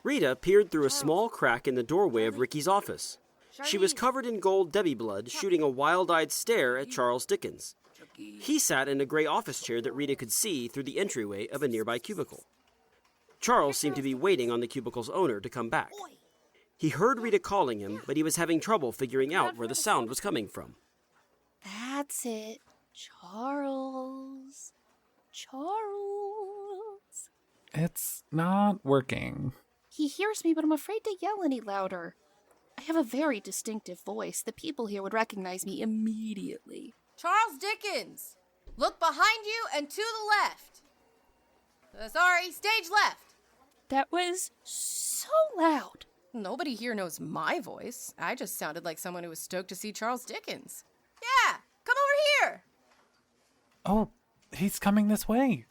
Rita peered through a small crack in the doorway of Ricky's office. She was covered in gold Debbie blood, shooting a wild-eyed stare at Charles Dickens. He sat in a gray office chair that Rita could see through the entryway of a nearby cubicle. Charles seemed to be waiting on the cubicle's owner to come back. He heard Rita calling him, but he was having trouble figuring out where the sound was coming from. That's it. Charles. Charles. It's not working. He hears me, but I'm afraid to yell any louder. I have a very distinctive voice. The people here would recognize me immediately. Charles Dickens! Look behind you and to the left. Sorry, stage left. That was so loud. Nobody here knows my voice. I just sounded like someone who was stoked to see Charles Dickens. Yeah, come over here. Oh, he's coming this way.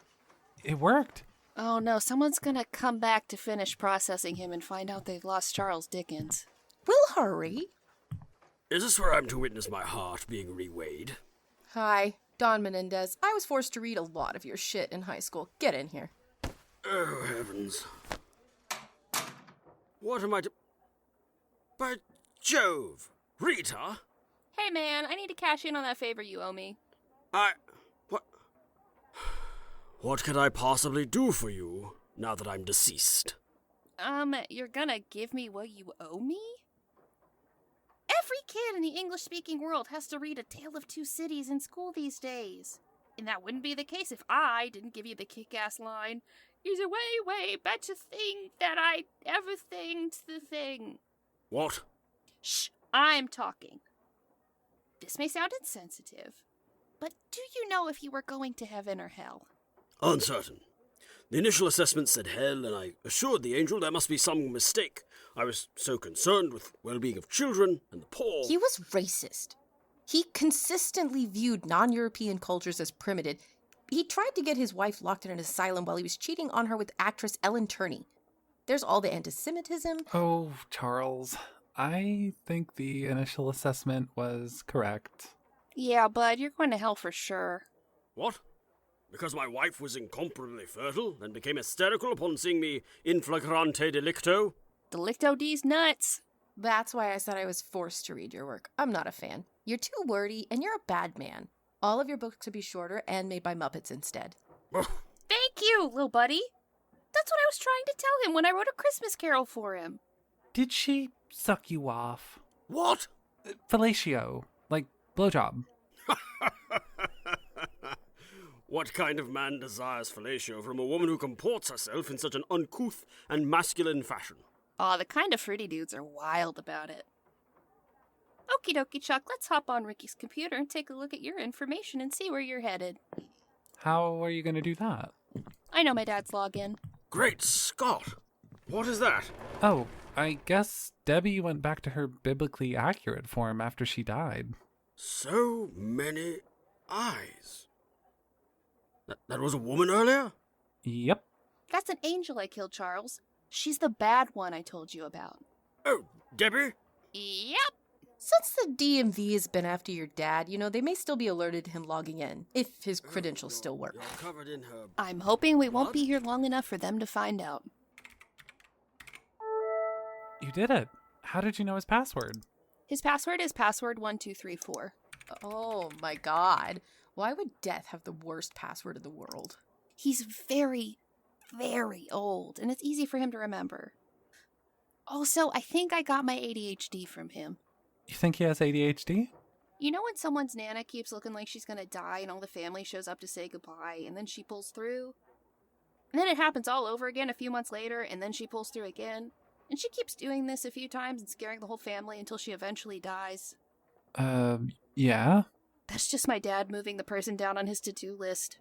It worked. Oh no, someone's gonna come back to finish processing him and find out they've lost Charles Dickens. We'll hurry. Is this where I'm to witness my heart being reweighed? Hi, Don Menendez. I was forced to read a lot of your shit in high school. Get in here. Oh, heavens. What am I to... By Jove! Rita? Hey man, I need to cash in on that favor you owe me. What... What can I possibly do for you, now that I'm deceased? You're gonna give me what you owe me? Every kid in the English-speaking world has to read A Tale of Two Cities in school these days. And that wouldn't be the case if I didn't give you the kick-ass line, "He's a way, way better thing that I ever thinked the thing." What? Shh, I'm talking. This may sound insensitive, but do you know if you were going to heaven or hell? Uncertain. The initial assessment said hell, and I assured the angel there must be some mistake. I was so concerned with well-being of children and the poor. He was racist. He consistently viewed non-European cultures as primitive. He tried to get his wife locked in an asylum while he was cheating on her with actress Ellen Turney. There's all the anti-Semitism. Oh, Charles. I think the initial assessment was correct. Yeah, bud, you're going to hell for sure. What? Because my wife was incomparably fertile and became hysterical upon seeing me in flagrante delicto? Delicto D's nuts. That's why I said I was forced to read your work. I'm not a fan. You're too wordy, and you're a bad man. All of your books could be shorter and made by Muppets instead. Thank you, little buddy. That's what I was trying to tell him when I wrote A Christmas Carol for him. Did she suck you off? What? Fellatio. Like, blowjob. What kind of man desires fellatio from a woman who comports herself in such an uncouth and masculine fashion? Aw, the kind of fruity dudes are wild about it. Okie dokie, Chuck, let's hop on Ricky's computer and take a look at your information and see where you're headed. How are you going to do that? I know my dad's login. Great Scott! What is that? Oh, I guess Debbie went back to her biblically accurate form after she died. So many eyes. That was a woman earlier? Yep. That's an angel I killed, Charles. She's the bad one I told you about. Oh, Debbie? Yep. Since the DMV has been after your dad, they may still be alerted to him logging in, if his credentials still work. You're covered in her... I'm hoping we won't be here long enough for them to find out. You did it. How did you know his password? His password is password1234. Oh my god. Why would Death have the worst password in the world? He's very, very old, and it's easy for him to remember. Also, I think I got my ADHD from him. You think he has ADHD? You know when someone's Nana keeps looking like she's gonna die and all the family shows up to say goodbye, and then she pulls through? And then it happens all over again a few months later, and then she pulls through again. And she keeps doing this a few times and scaring the whole family until she eventually dies. Yeah? That's just my dad moving the person down on his to-do list.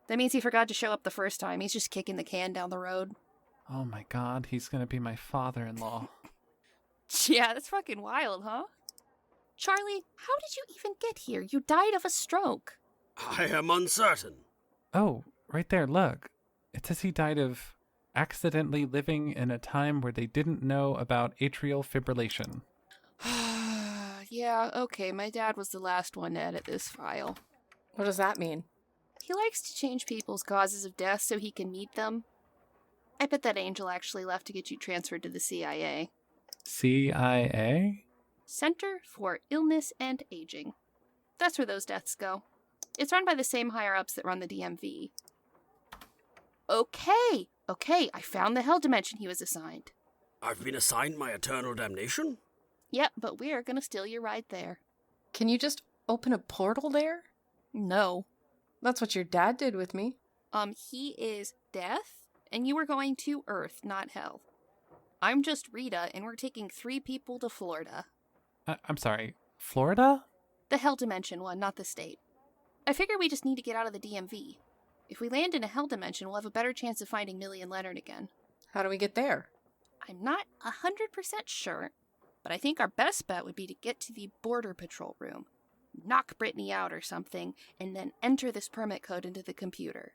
That means he forgot to show up the first time. He's just kicking the can down the road. Oh my god, he's gonna be my father-in-law. Yeah, that's fucking wild, huh? Charlie, how did you even get here? You died of a stroke. I am uncertain. Oh, right there, look. It says he died of accidentally living in a time where they didn't know about atrial fibrillation. Yeah, okay, my dad was the last one to edit this file. What does that mean? He likes to change people's causes of death so he can meet them. I bet that angel actually left to get you transferred to the CIA. CIA? Center for Illness and Aging. That's where those deaths go. It's run by the same higher-ups that run the DMV. Okay, I found the hell dimension he was assigned. I've been assigned my eternal damnation? Yep, but we're gonna steal your ride there. Can you just open a portal there? No. That's what your dad did with me. He is death, and you were going to Earth, not hell. I'm just Rita, and we're taking 3 people to Florida. I'm sorry, Florida? The hell dimension one, not the state. I figure we just need to get out of the DMV. If we land in a hell dimension, we'll have a better chance of finding Millie and Leonard again. How do we get there? I'm not 100% sure, but I think our best bet would be to get to the border patrol room, knock Brittany out or something, and then enter this permit code into the computer.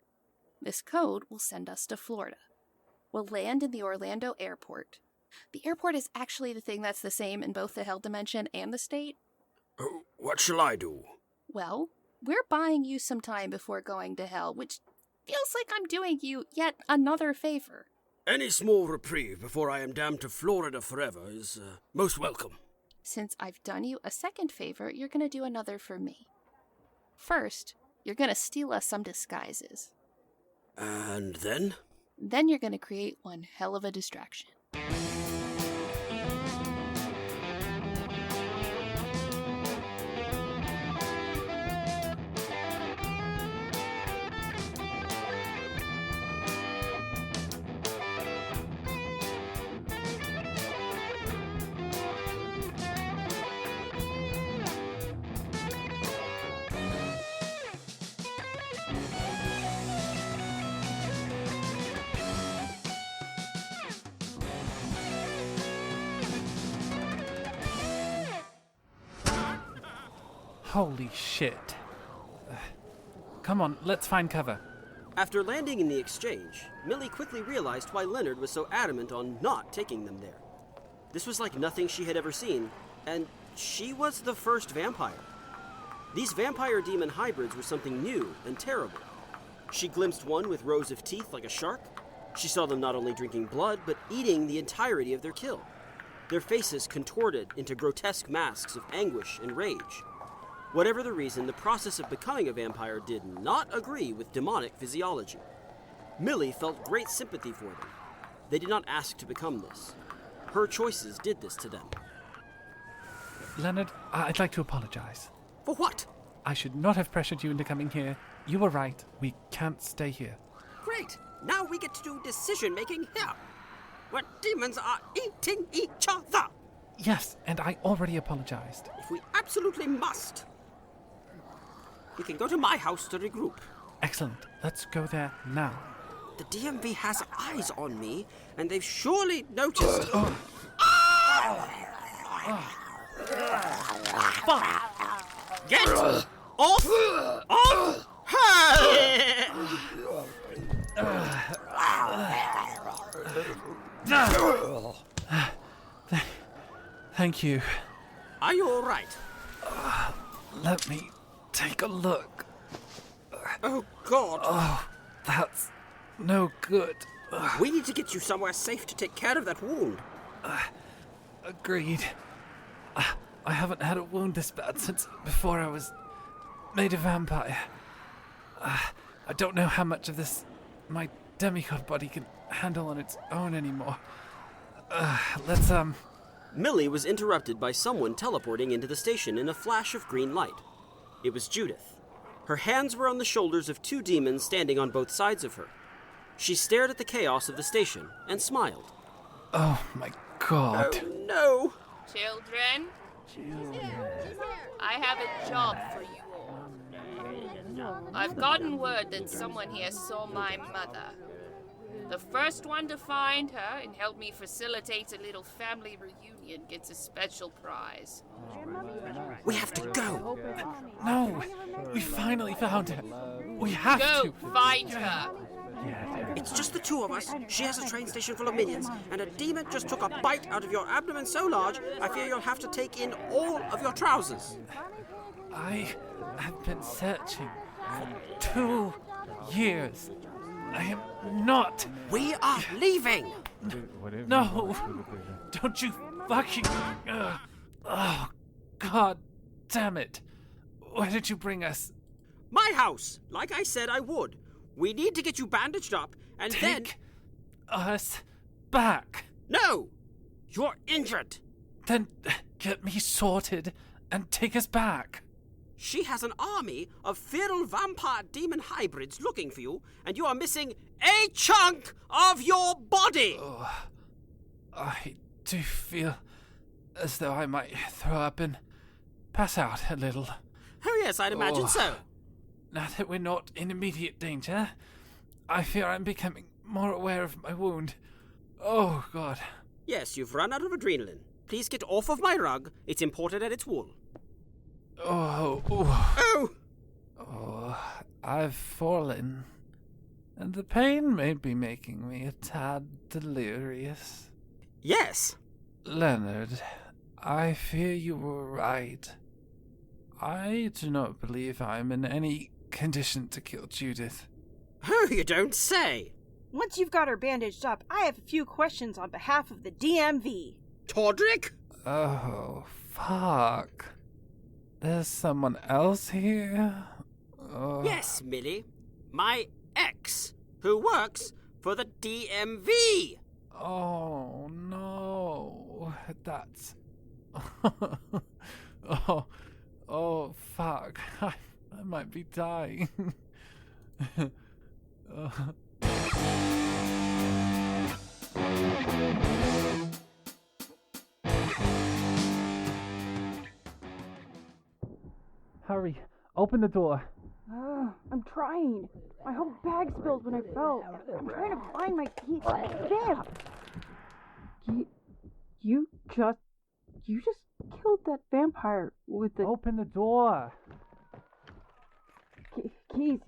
This code will send us to Florida. We'll land in the Orlando airport. The airport is actually the thing that's the same in both the hell dimension and the state. What shall I do? Well, we're buying you some time before going to hell, which feels like I'm doing you yet another favor. Any small reprieve before I am damned to Florida forever is most welcome. Since I've done you a second favor, you're going to do another for me. First, you're going to steal us some disguises. And then? Then you're going to create one hell of a distraction. Holy shit. Come on, let's find cover. After landing in the exchange, Millie quickly realized why Leonard was so adamant on not taking them there. This was like nothing she had ever seen, and she was the first vampire. These vampire-demon hybrids were something new and terrible. She glimpsed one with rows of teeth like a shark. She saw them not only drinking blood, but eating the entirety of their kill. Their faces contorted into grotesque masks of anguish and rage. Whatever the reason, the process of becoming a vampire did not agree with demonic physiology. Millie felt great sympathy for them. They did not ask to become this. Her choices did this to them. Leonard, I'd like to apologize. For what? I should not have pressured you into coming here. You were right. We can't stay here. Great! Now we get to do decision-making here, where demons are eating each other. Yes, and I already apologized. If we absolutely must, we can go to my house to regroup. Excellent. Let's go there now. The DMV has eyes on me, and they've surely noticed. Fuck! Get off her! Thank you. Are you all right? Let me take a look. Oh, God. Oh, that's no good. We need to get you somewhere safe to take care of that wound. Agreed. I haven't had a wound this bad since before I was made a vampire. I don't know how much of this my demigod body can handle on its own anymore. Let's. Millie was interrupted by someone teleporting into the station in a flash of green light. It was Judith. Her hands were on the shoulders of 2 demons standing on both sides of her. She stared at the chaos of the station and smiled. Oh my God. Oh no! Children, I have a job for you all. I've gotten word that someone here saw my mother. The first one to find her and help me facilitate a little family reunion gets a special prize. We have to go! No! We finally found her! We have Go to! find her! It's just the 2 of us. She has a train station full of minions, and a demon just took a bite out of your abdomen so large, I fear you'll have to take in all of your trousers. I have been searching for 2 years. I am not. We are leaving! No. Don't you fucking... Oh, God damn it. Where did you bring us? My house, like I said I would. We need to get you bandaged up, and then... Take us back. No! You're injured! Then get me sorted and take us back. She has an army of feral vampire demon hybrids looking for you, and you are missing a chunk of your body! I do feel as though I might throw up and pass out a little. Oh yes, I'd imagine so. Now that we're not in immediate danger, I fear I'm becoming more aware of my wound. Oh, God. Yes, you've run out of adrenaline. Please get off of my rug. It's imported at its wool. Oh! I've fallen, and the pain may be making me a tad delirious. Yes. Leonard, I fear you were right. I do not believe I'm in any condition to kill Judith. Oh, you don't say. Once you've got her bandaged up, I have a few questions on behalf of the DMV. Todrick? Oh, fuck. There's someone else here? Yes, Millie. My ex, who works for the DMV. Oh, no. That's... oh, fuck. I might be dying. Hurry, open the door. I'm trying. My whole bag spilled when I fell. I'm trying to find my key. Damn! You just killed that vampire with the... Open the door. Keys.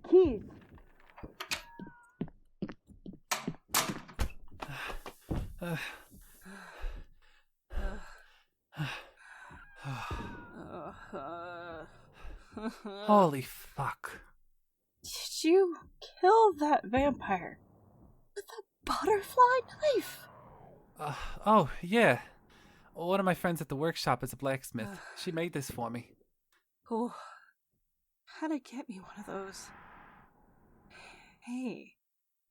Holy fuck. Did you kill that vampire with a butterfly knife? Oh, yeah. One of my friends at the workshop is a blacksmith. She made this for me. Oh, how to get me one of those? Hey,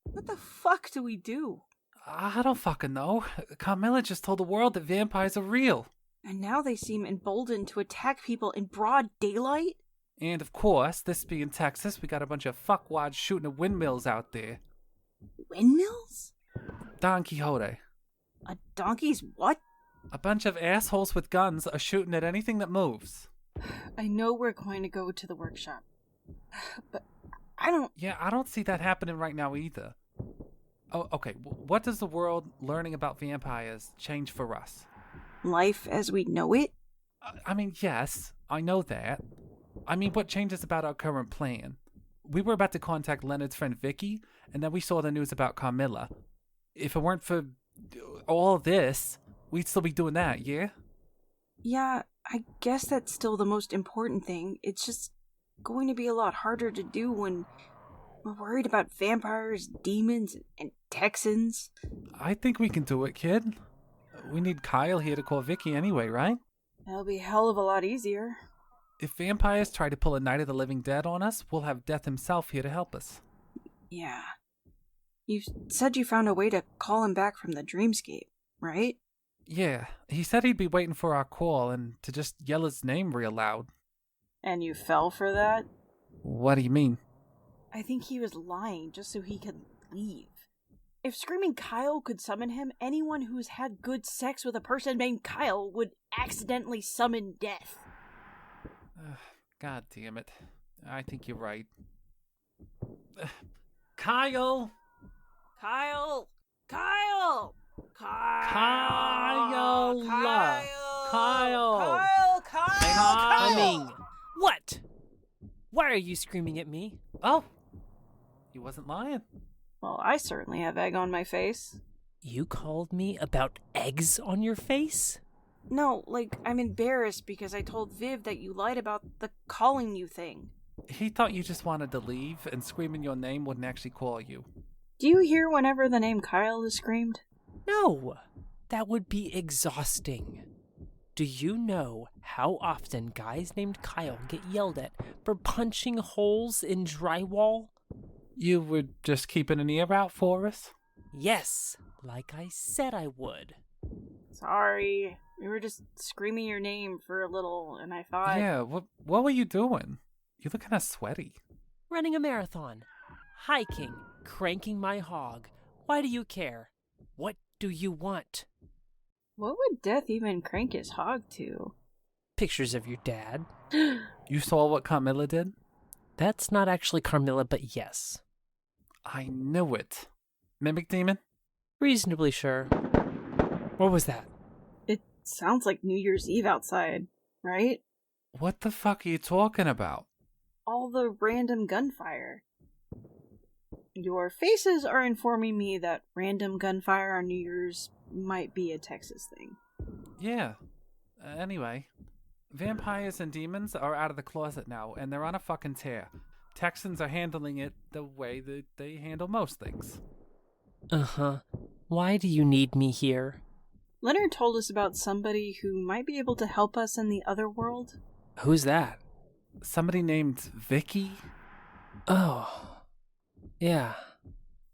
what the fuck do we do? I don't fucking know. Carmilla just told the world that vampires are real. And now they seem emboldened to attack people in broad daylight? And of course, this being Texas, we got a bunch of fuckwads shooting at windmills out there. Windmills? Don Quixote. A donkey's what? A bunch of assholes with guns are shooting at anything that moves. I know we're going to go to the workshop, but I don't... Yeah, I don't see that happening right now either. Oh, okay, what does the world learning about vampires change for us? Life as we know it? I mean, yes, I know that. I mean, what changes about our current plan? We were about to contact Leonard's friend Vicky, and then we saw the news about Carmilla. If it weren't for all this, we'd still be doing that, yeah? Yeah, I guess that's still the most important thing. It's just going to be a lot harder to do when we're worried about vampires, demons, and Texans. I think we can do it, kid. We need Kyle here to call Vicky anyway, right? That'll be a hell of a lot easier. If vampires try to pull a Night of the Living Dead on us, we'll have Death himself here to help us. Yeah. You said you found a way to call him back from the dreamscape, right? Yeah, he said he'd be waiting for our call and to just yell his name real loud. And you fell for that? What do you mean? I think he was lying just so he could leave. If Screaming Kyle could summon him, anyone who's had good sex with a person named Kyle would accidentally summon death. God damn it. I think you're right. Kyle! Kyle! Kyle! Kyle! Coming! What? Why are you screaming at me? Oh! He wasn't lying. Well, I certainly have egg on my face. You called me about eggs on your face? No, like, I'm embarrassed because I told Viv that you lied about the calling you thing. He thought you just wanted to leave, and screaming your name wouldn't actually call you. Do you hear whenever the name Kyle is screamed? No, that would be exhausting. Do you know how often guys named Kyle get yelled at for punching holes in drywall? You were just keeping an ear out for us? Yes, like I said I would. Sorry. We were just screaming your name for a little, and I thought... Yeah, what were you doing? You look kind of sweaty. Running a marathon, hiking, cranking my hog. Why do you care? What do you want? What would Death even crank his hog to? Pictures of your dad. You saw what Carmilla did? That's not actually Carmilla, but yes. I knew it. Mimic demon? Reasonably sure. What was that? It sounds like New Year's Eve outside, right? What the fuck are you talking about? All the random gunfire. Your faces are informing me that random gunfire on New Year's might be a Texas thing. Yeah. Anyway, vampires and demons are out of the closet now, and they're on a fucking tear. Texans are handling it the way that they handle most things. Uh-huh. Why do you need me here? Leonard told us about somebody who might be able to help us in the other world. Who's that? Somebody named Vicky? Oh. Yeah.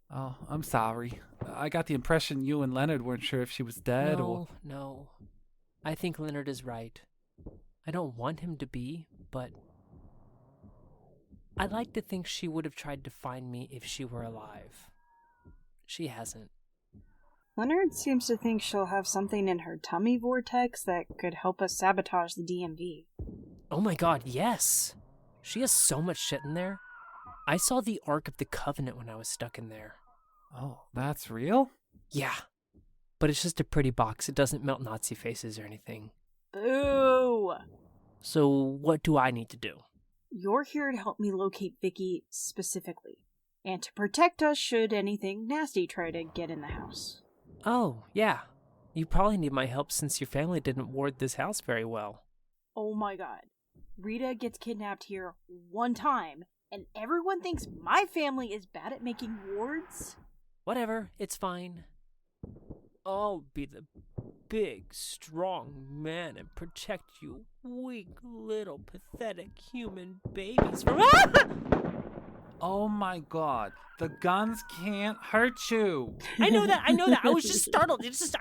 Oh, I'm sorry. I got the impression you and Leonard weren't sure if she was dead or... No. I think Leonard is right. I don't want him to be, but... I'd like to think she would have tried to find me if she were alive. She hasn't. Leonard seems to think she'll have something in her tummy vortex that could help us sabotage the DMV. Oh my god, yes! She has so much shit in there. I saw the Ark of the Covenant when I was stuck in there. Oh, that's real? Yeah. But it's just a pretty box. It doesn't melt Nazi faces or anything. Boo! So what do I need to do? You're here to help me locate Vicky specifically, and to protect us should anything nasty try to get in the house. Oh, yeah. You probably need my help since your family didn't ward this house very well. Oh my god. Rita gets kidnapped here one time, and everyone thinks my family is bad at making wards? Whatever, it's fine. I'll be the big, strong man and protect you weak, little, pathetic human babies from... Oh my god, the guns can't hurt you. I know that. I was just startled. It's just,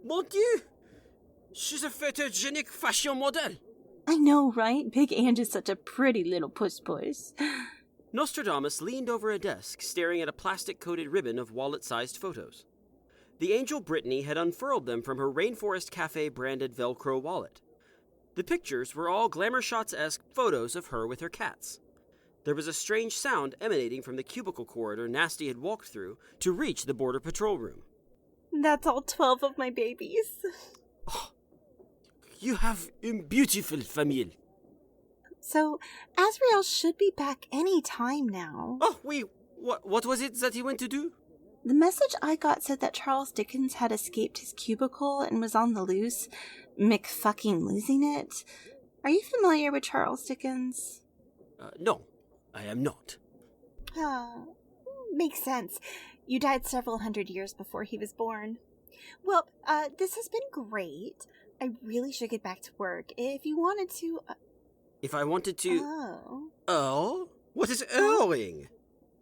Mon Dieu! She's a photogenic fashion model. I know, right? Big Ange is such a pretty little puss. Nostradamus leaned over a desk, staring at a plastic-coated ribbon of wallet-sized photos. The angel Brittany had unfurled them from her Rainforest Cafe-branded Velcro wallet. The pictures were all Glamour Shots-esque photos of her with her cats. There was a strange sound emanating from the cubicle corridor Nasty had walked through to reach the border patrol room. That's all 12 of my babies. Oh, you have a beautiful famille. So, Azrael should be back any time now. Oh, wait, what was it that he went to do? The message I got said that Charles Dickens had escaped his cubicle and was on the loose, McFucking-losing it. Are you familiar with Charles Dickens? No, I am not. Makes sense. You died several hundred years before he was born. Well, this has been great. I really should get back to work. If you wanted to... If I wanted to... Oh? Oh? What is owing?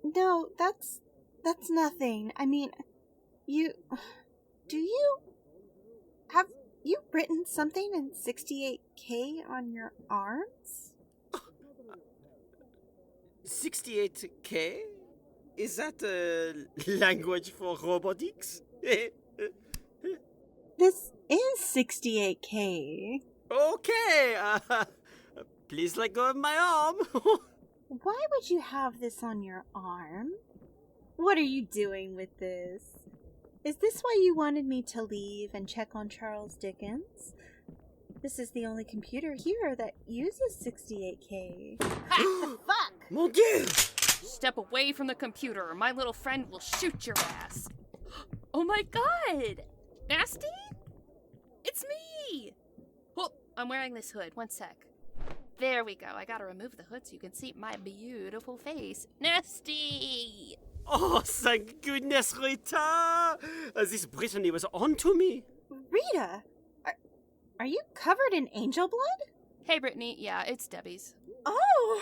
No, that's nothing. I mean, have you written something in 68K on your arms? 68K? Is that a language for robotics? This is 68K. Okay, please let go of my arm. Why would you have this on your arm? What are you doing with this? Is this why you wanted me to leave and check on Charles Dickens? This is the only computer here that uses 68K. Fuck! Mon Dieu! Step away from the computer or my little friend will shoot your ass. Oh my god! Nasty? It's me! Well, I'm wearing this hood. One sec. There we go. I gotta remove the hood so you can see my beautiful face. Nasty! Oh, thank goodness, Rita! This Brittany was on to me. Rita, are you covered in angel blood? Hey, Brittany. Yeah, it's Debbie's. Oh!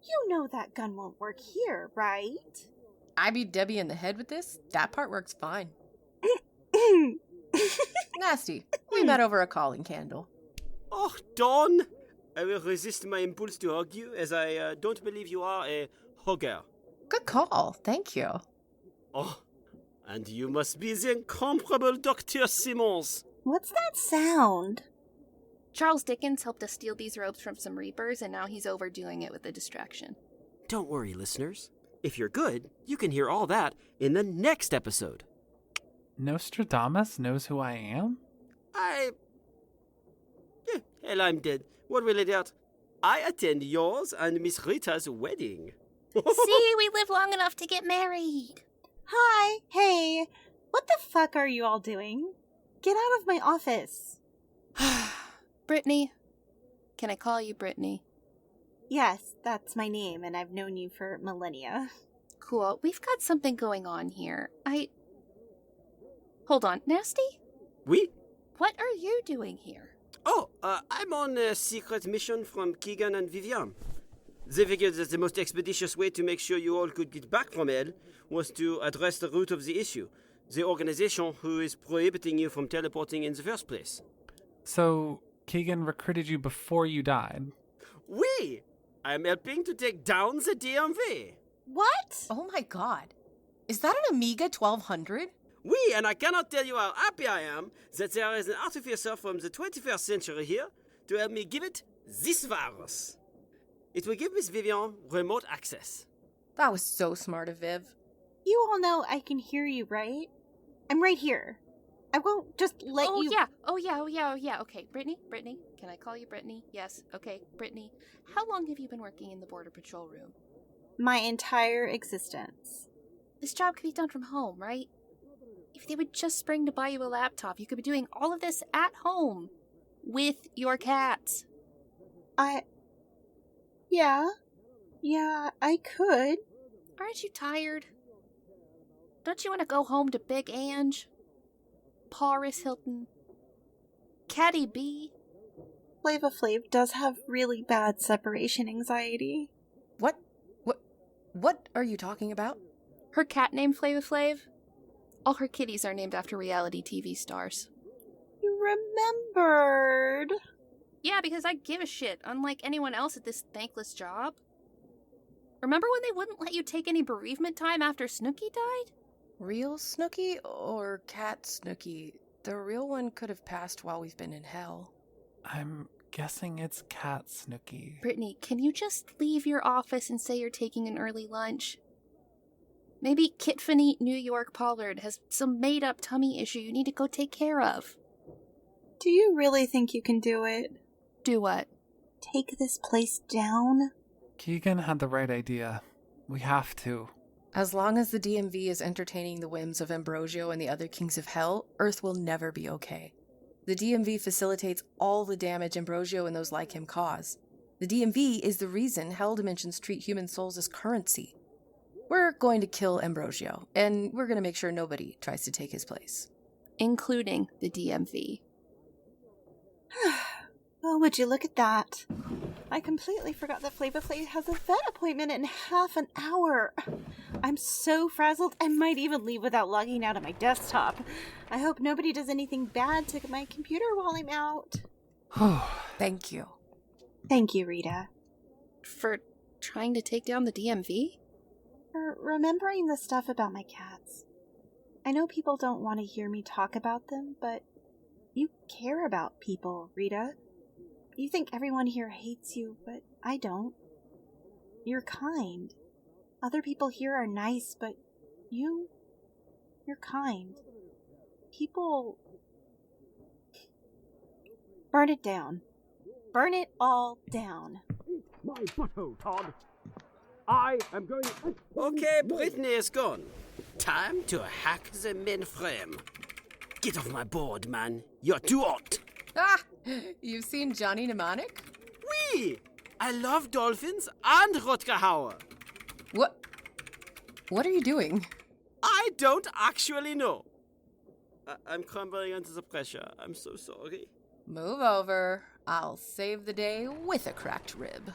You know that gun won't work here, right? I beat Debbie in the head with this. That part works fine. Nasty. We met over a calling candle. Oh, Dawn! I will resist my impulse to hug you, as I don't believe you are a hugger. Good call. Thank you. Oh, and you must be the incomparable Dr. Simmons. What's that sound? Charles Dickens helped us steal these robes from some reapers, and now he's overdoing it with the distraction. Don't worry, listeners. If you're good, you can hear all that in the next episode. Nostradamus knows who I am? Hell, I'm dead. What will it out? I attend yours and Miss Rita's wedding. See, we live long enough to get married. Hi, hey, what the fuck are you all doing? Get out of my office. Brittany. Can I call you Brittany? Yes, that's my name, and I've known you for millennia. Cool. We've got something going on here. Hold on. Nasty? Oui? What are you doing here? Oh, I'm on a secret mission from Kieghan and Vivian. They figured that the most expeditious way to make sure you all could get back from hell was to address the root of the issue. The organization who is prohibiting you from teleporting in the first place. So, Kieghan recruited you before you died? Oui! I'm helping to take down the DMV. What? Oh my god. Is that an Amiga 1200? Oui, and I cannot tell you how happy I am that there is an artificer from the 21st century here to help me give it this virus. It will give Miss Vivian remote access. That was so smart of Viv. You all know I can hear you, right? I'm right here. I won't just let you... Oh yeah. Okay, Brittany, can I call you Brittany? Yes, okay, Brittany. How long have you been working in the Border Patrol room? My entire existence. This job could be done from home, right? If they would just spring to buy you a laptop, you could be doing all of this at home. With your cats. Yeah, I could. Aren't you tired? Don't you want to go home to Big Ange? Paris Hilton? Caddy B? Flava Flav does have really bad separation anxiety. What are you talking about? Her cat named Flava Flav? All her kitties are named after reality TV stars. You remembered. Yeah, because I give a shit, unlike anyone else at this thankless job. Remember when they wouldn't let you take any bereavement time after Snooky died? Real Snooky or cat Snooky? The real one could have passed while we've been in hell. I'm guessing it's Cat Snooky. Brittany, can you just leave your office and say you're taking an early lunch? Maybe Kitfany New York Pollard has some made-up tummy issue you need to go take care of. Do you really think you can do it? Do what? Take this place down? Kieghan had the right idea. We have to. As long as the DMV is entertaining the whims of Ambrosio and the other kings of hell, Earth will never be okay. The DMV facilitates all the damage Ambrosio and those like him cause. The DMV is the reason hell dimensions treat human souls as currency. We're going to kill Ambrosio, and we're going to make sure nobody tries to take his place. Including the DMV. Oh, would you look at that? I completely forgot that Flava Flav has a vet appointment in half an hour. I'm so frazzled, I might even leave without logging out of my desktop. I hope nobody does anything bad to my computer while I'm out. Thank you. Thank you, Rita. For trying to take down the DMV? For remembering the stuff about my cats. I know people don't want to hear me talk about them, but you care about people, Rita. You think everyone here hates you, but I don't. You're kind. Other people here are nice, but you're kind. People... Burn it down. Burn it all down. My butthole, Todd. I am going... Okay, Brittany is gone. Time to hack the mainframe. Get off my board, man. You're too hot. Ah! You've seen Johnny Mnemonic? Oui! I love dolphins and Rutger Hauer. What are you doing? I don't actually know. I'm crumbling under the pressure. I'm so sorry. Move over. I'll save the day with a cracked rib.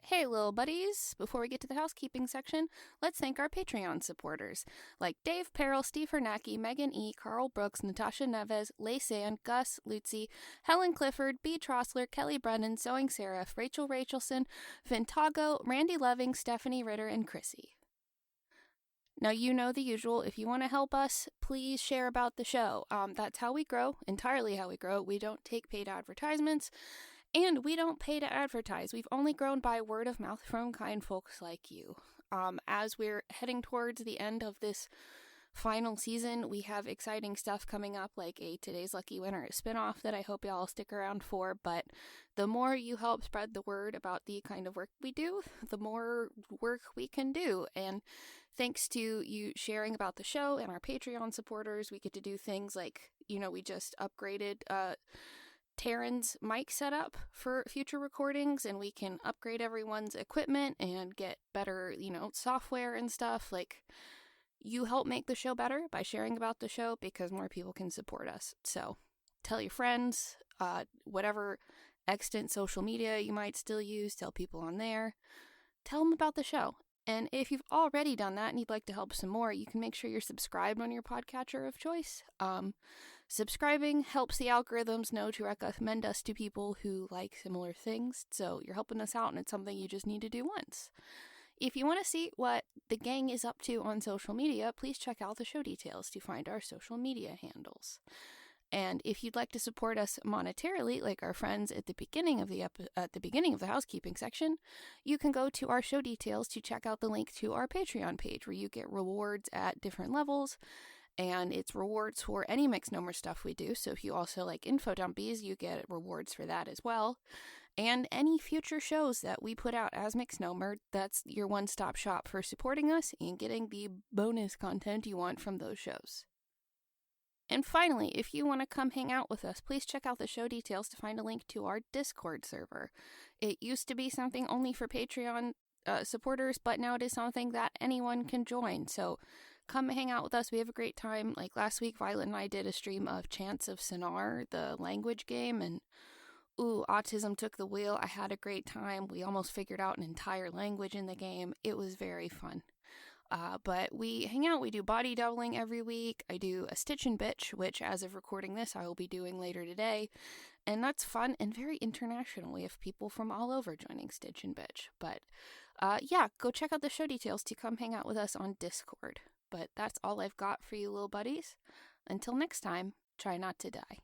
Hey, little buddies. Before we get to the housekeeping section, let's thank our Patreon supporters, like Dave Perrell, Steve Hernacki, Megan E., Carl Brooks, Natasha Neves, Laysan, Gus, Lutzi, Helen Clifford, B. Trossler, Kelly Brennan, Sewing Seraph, Rachel Rachelson, Vintago, Randy Loving, Stephanie Ritter, and Chrissy. Now, you know the usual. If you want to help us, please share about the show. That's how we grow, entirely how we grow. We don't take paid advertisements. And we don't pay to advertise. We've only grown by word of mouth from kind folks like you. As we're heading towards the end of this final season, we have exciting stuff coming up, like a Today's Lucky Winner spinoff that I hope y'all stick around for. But the more you help spread the word about the kind of work we do, the more work we can do. And thanks to you sharing about the show and our Patreon supporters, we get to do things like, we just upgraded Taryn's mic setup for future recordings, and we can upgrade everyone's equipment and get better, software and stuff. Like, you help make the show better by sharing about the show because more people can support us. So tell your friends, whatever extant social media you might still use, tell people on there. Tell them about the show. And if you've already done that and you'd like to help some more, you can make sure you're subscribed on your podcatcher of choice. Subscribing helps the algorithms know to recommend us to people who like similar things, so you're helping us out, and it's something you just need to do once. If you want to see what the gang is up to on social media, please check out the show details to find our social media handles. And if you'd like to support us monetarily, like our friends at the beginning of the housekeeping section, you can go to our show details to check out the link to our Patreon page, where you get rewards at different levels. And it's rewards for any Mixnomer stuff we do. So if you also like info dumpies, you get rewards for that as well. And any future shows that we put out as Mixnomer, that's your one-stop shop for supporting us and getting the bonus content you want from those shows. And finally, if you want to come hang out with us, please check out the show details to find a link to our Discord server. It used to be something only for Patreon supporters, but now it is something that anyone can join. So come hang out with us. We have a great time. Like last week, Violet and I did a stream of Chants of Sonar, the language game, and autism took the wheel. I had a great time. We almost figured out an entire language in the game. It was very fun. But we hang out. We do body doubling every week. I do a Stitch and Bitch, which as of recording this, I will be doing later today. And that's fun and very international. We have people from all over joining Stitch and Bitch. But go check out the show details to come hang out with us on Discord. But that's all I've got for you little buddies. Until next time, try not to die.